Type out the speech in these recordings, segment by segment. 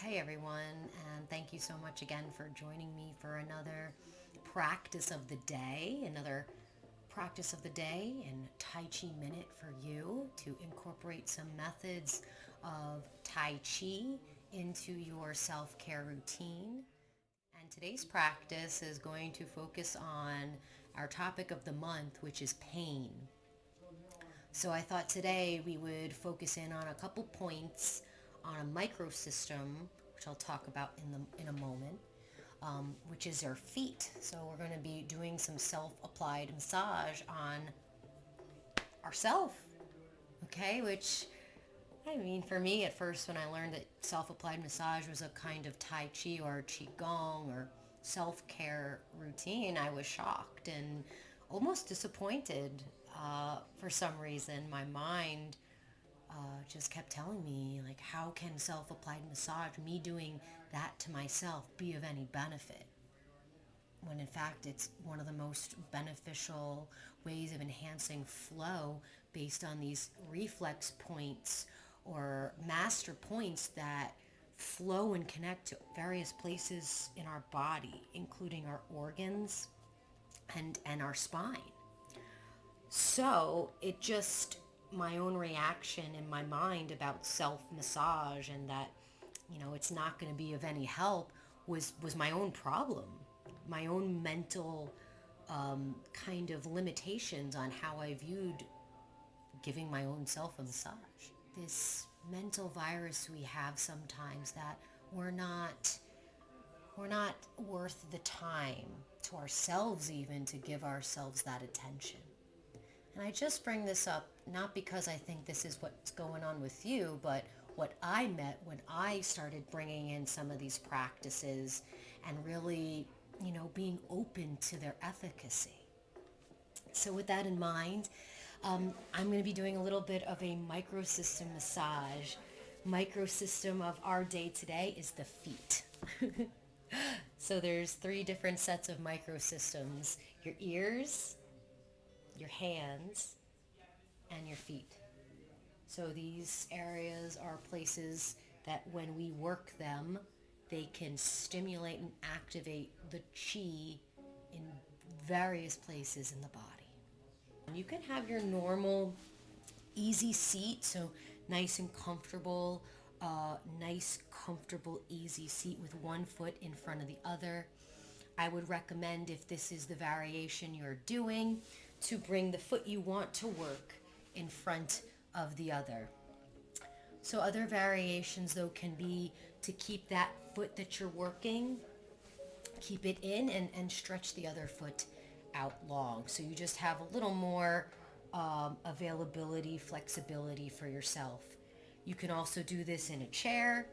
Hey everyone, and thank you so much again for joining me for another practice of the day, in Tai Chi Minute for you to incorporate some methods of Tai Chi into your self-care routine. And today's practice is going to focus on our topic of the month, which is pain. So I thought today we would focus in on a couple points on a microsystem, which I'll talk about in a moment, which is our feet. So we're going to be doing some self-applied massage on ourself, okay? Which, I mean, for me at first when I learned that self-applied massage was a kind of Tai Chi or Qigong or self-care routine, I was shocked and almost disappointed. For some reason, my mind just kept telling me, like, how can self-applied massage, me doing that to myself, be of any benefit? When in fact, it's one of the most beneficial ways of enhancing flow based on these reflex points or master points that flow and connect to various places in our body, including our organs and our spine. So it just, my own reaction in my mind about self-massage and that, it's not going to be of any help was my own problem, my own mental kind of limitations on how I viewed giving my own self a massage. This mental virus we have sometimes that we're not worth the time to ourselves even to give ourselves that attention. And I just bring this up not because I think this is what's going on with you, but what I met when I started bringing in some of these practices and really, being open to their efficacy. So with that in mind, I'm going to be doing a little bit of a microsystem massage. Microsystem of our day today is the feet. So there's 3 different sets of microsystems: your ears, your hands, and your feet. So these areas are places that when we work them, they can stimulate and activate the chi in various places in the body. You can have your normal easy seat, so nice and comfortable, easy seat with one foot in front of the other. I would recommend, if this is the variation you're doing, to bring the foot you want to work in front of the other. So other variations, though, can be to keep that foot that you're working, keep it in and stretch the other foot out long. So you just have a little more availability, flexibility for yourself. You can also do this in a chair.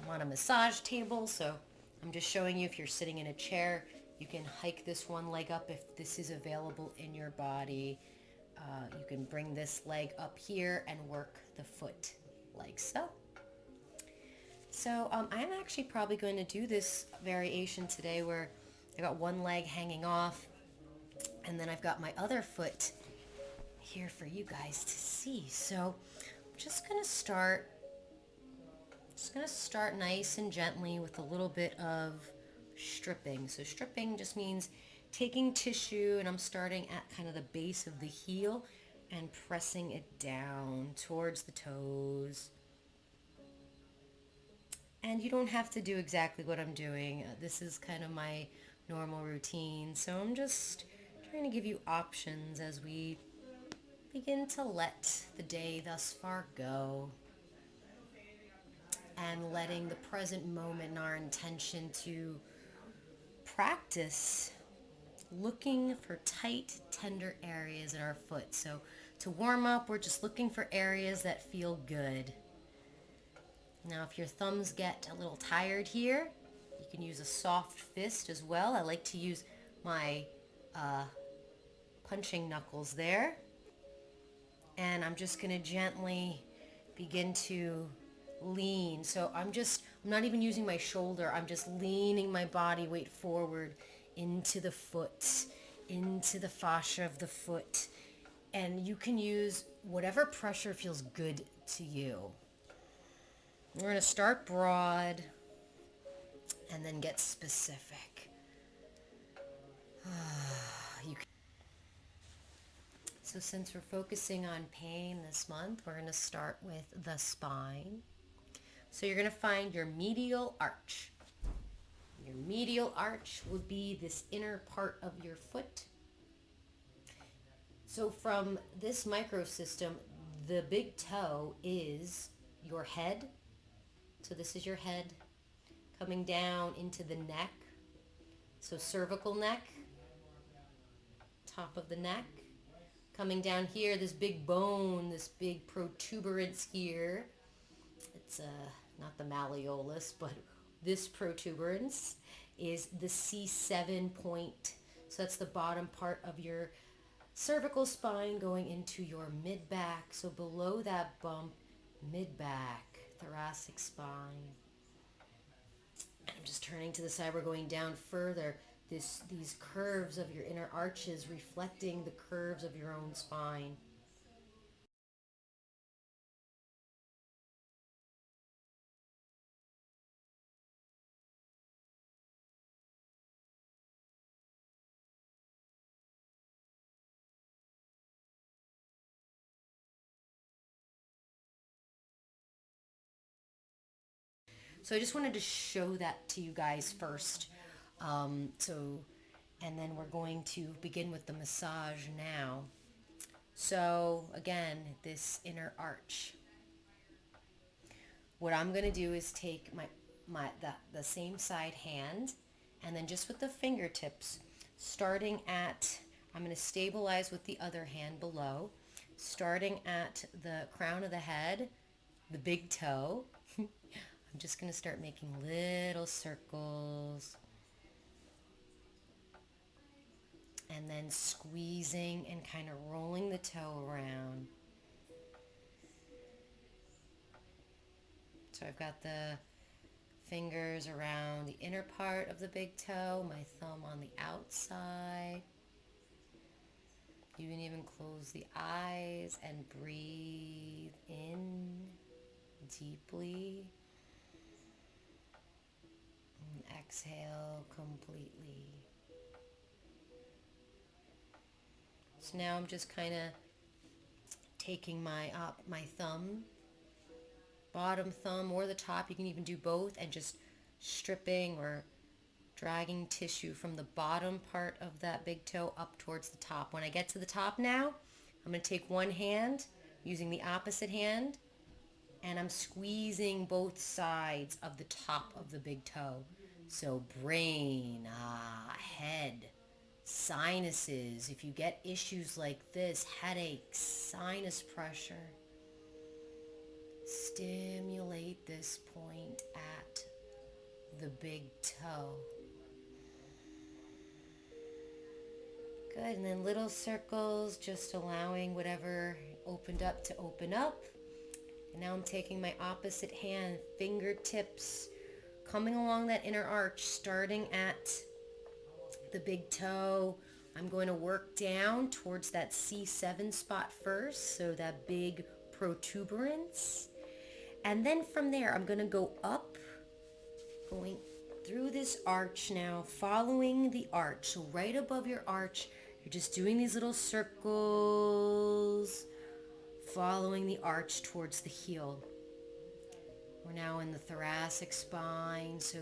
I'm on a massage table, so I'm just showing you if you're sitting in a chair, you can hike this one leg up if this is available in your body. You can bring this leg up here and work the foot like so. So I'm actually probably going to do this variation today where I got one leg hanging off and then I've got my other foot here for you guys to see. So I'm just going to start nice and gently with a little bit of stripping. So stripping just means taking tissue, and I'm starting at kind of the base of the heel and pressing it down towards the toes. And you don't have to do exactly what I'm doing. This is kind of my normal routine. So I'm just trying to give you options as we begin to let the day thus far go. And letting the present moment and our intention to practice looking for tight, tender areas in our foot. So to warm up, we're just looking for areas that feel good. Now, if your thumbs get a little tired here, you can use a soft fist as well. I like to use my punching knuckles there. And I'm just going to gently begin to lean. So I'm not even using my shoulder. I'm just leaning my body weight forward into the foot, into the fascia of the foot. And you can use whatever pressure feels good to you. We're going to start broad. and then get specific. So since we're focusing on pain this month, we're going to start with the spine. So you're going to find your medial arch. Your medial arch would be this inner part of your foot. So from this microsystem, the big toe is your head. So this is your head coming down into the neck. So cervical neck, top of the neck. Coming down here, this big bone, this big protuberance here. It's not the malleolus, but this protuberance is the C7 point. So that's the bottom part of your cervical spine going into your mid-back. So below that bump, mid-back, thoracic spine. I'm just turning to the side. We're going down further. These curves of your inner arches reflecting the curves of your own spine. So I just wanted to show that to you guys first. And then we're going to begin with the massage now. So again, this inner arch. What I'm going to do is take the same side hand, and then just with the fingertips, starting at, I'm going to stabilize with the other hand below, starting at the crown of the head, the big toe. I'm just going to start making little circles. And then squeezing and kind of rolling the toe around. So I've got the fingers around the inner part of the big toe, my thumb on the outside. You can even close the eyes and breathe in deeply. And exhale completely. So now I'm just kind of taking my thumb, bottom thumb or the top, you can even do both, and just stripping or dragging tissue from the bottom part of that big toe up towards the top. When I get to the top now, I'm going to take one hand, using the opposite hand, and I'm squeezing both sides of the top of the big toe. So brain, head, sinuses. If you get issues like this, headaches, sinus pressure, stimulate this point at the big toe. Good, and then little circles, just allowing whatever opened up to open up. And now I'm taking my opposite hand, fingertips, coming along that inner arch, starting at the big toe. I'm going to work down towards that C7 spot first, so that big protuberance. And then from there, I'm going to go up, going through this arch now, following the arch. So right above your arch, you're just doing these little circles, following the arch towards the heel. We're now in the thoracic spine, so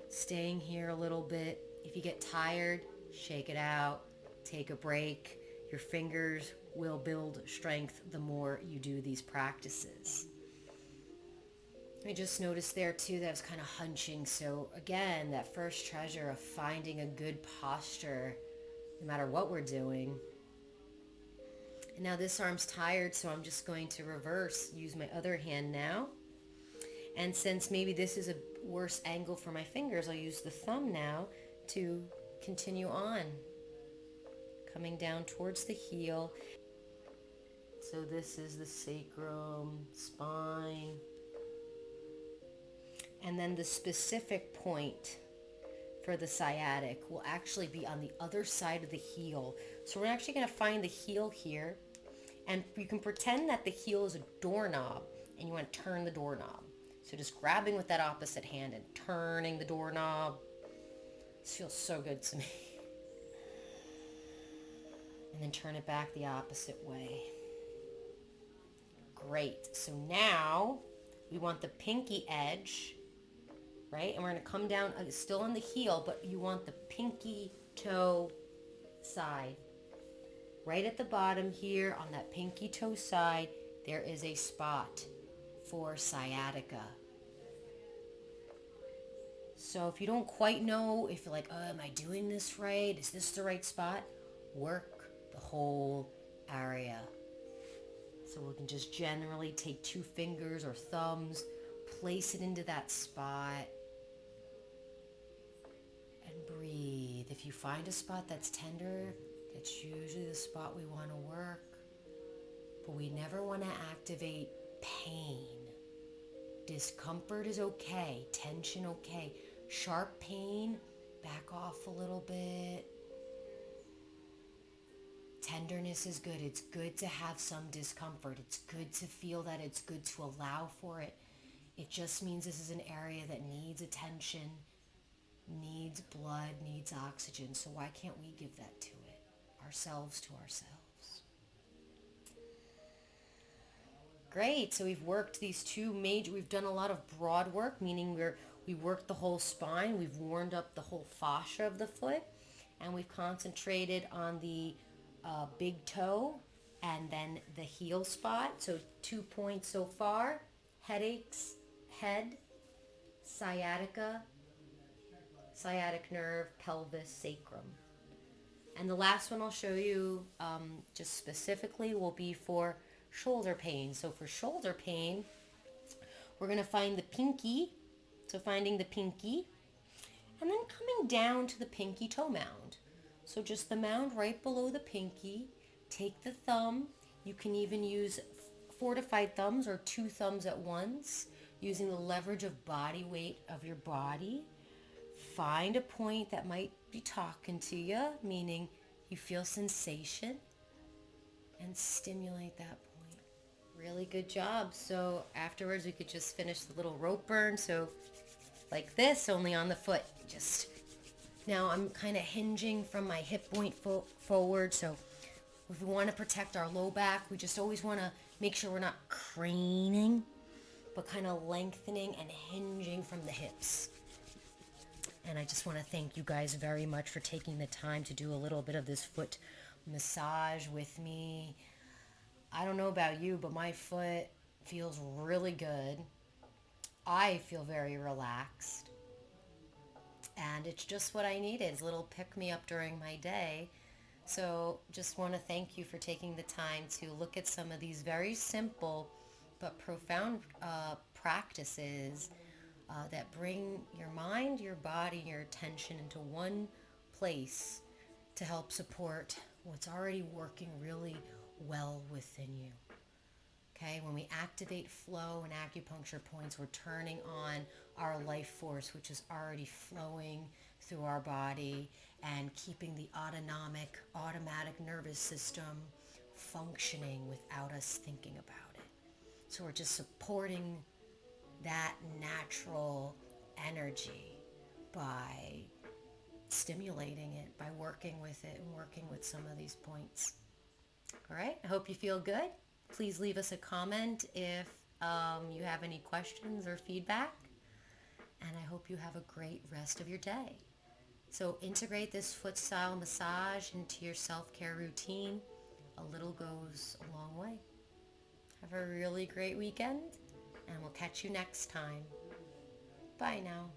staying here a little bit. If you get tired, shake it out, take a break. Your fingers will build strength the more you do these practices. I just noticed there too that I was kind of hunching. So again, that first treasure of finding a good posture, no matter what we're doing. And now this arm's tired, so I'm just going to reverse, use my other hand now. And since maybe this is a worse angle for my fingers, I'll use the thumb now to continue on. Coming down towards the heel. So this is the sacrum, spine. And then the specific point for the sciatic will actually be on the other side of the heel. So we're actually going to find the heel here. And you can pretend that the heel is a doorknob and you want to turn the doorknob. So So just grabbing with that opposite hand and turning the doorknob. This feels so good to me. And then turn it back the opposite way. Great. So now we want the pinky edge, right? And we're going to come down, still on the heel, but you want the pinky toe side. Right at the bottom here on that pinky toe side, there is a spot for sciatica. So if you don't quite know, if you're like, oh, am I doing this right? Is this the right spot? Work the whole area. So we can just generally take 2 fingers or thumbs, place it into that spot, and breathe. If you find a spot that's tender, that's usually the spot we want to work. But we never want to activate pain. Discomfort is okay. Tension okay. Sharp pain, back off a little bit. Tenderness is good. It's good to have some discomfort. It's good to feel that. It's good to allow for it. It just means this is an area that needs attention, needs blood, needs oxygen. So why can't we give that to it? Ourselves to ourselves. Great. So we've worked these 2 major, we've done a lot of broad work, meaning we worked the whole spine. We've warmed up the whole fascia of the foot, and we've concentrated on the big toe and then the heel spot. So 2 points so far: headaches, head, sciatica, sciatic nerve, pelvis, sacrum. And the last one I'll show you just specifically will be for shoulder pain. So for shoulder pain, we're going to find the pinky. So finding the pinky and then coming down to the pinky toe mound. So just the mound right below the pinky. Take the thumb. You can even use fortified thumbs or 2 thumbs at once, using the leverage of body weight of your body. Find a point that might be talking to you, meaning you feel sensation, and stimulate that point. Really good job. So afterwards we could just finish the little rope burn. So like this, only on the foot. Just now I'm kind of hinging from my hip point forward. So if we want to protect our low back, we just always want to make sure we're not craning, but kind of lengthening and hinging from the hips. And I just want to thank you guys very much for taking the time to do a little bit of this foot massage with me. I don't know about you, but my foot feels really good. I feel very relaxed. And it's just what I needed. It's a little pick-me-up during my day. So just want to thank you for taking the time to look at some of these very simple but profound practices that bring your mind, your body, your attention into one place to help support what's already working really well within you. Okay, when we activate flow and acupuncture points, we're turning on our life force, which is already flowing through our body and keeping the automatic nervous system functioning without us thinking about it. So we're just supporting that natural energy by stimulating it, by working with it and working with some of these points. All right, I hope you feel good. Please leave us a comment if you have any questions or feedback. And I hope you have a great rest of your day. So integrate this foot style massage into your self-care routine. A little goes a long way. Have a really great weekend, and we'll catch you next time. Bye now.